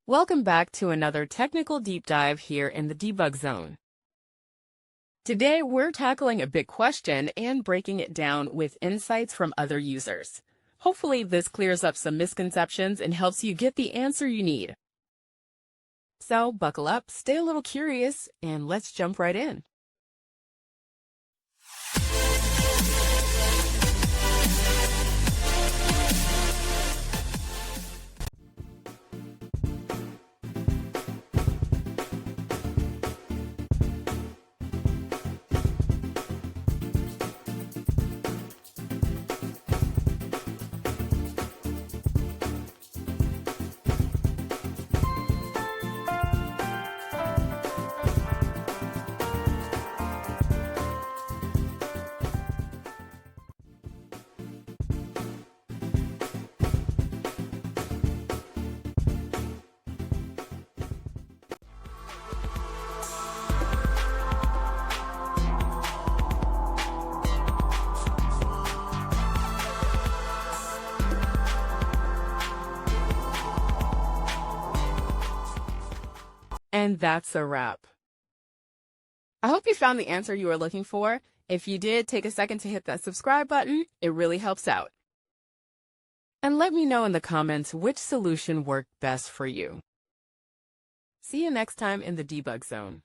Welcome back to another technical deep dive here in the Debug Zone. Today, we're tackling a big question and breaking it down with insights from other users. Hopefully, this clears up some misconceptions and helps you get the answer you need. So, buckle up, stay a little curious, and let's jump right in. And that's a wrap. I hope you found the answer you were looking for. If you did, take a second to hit that subscribe button. It really helps out. And let me know in the comments which solution worked best for you. See you next time in the Debug Zone.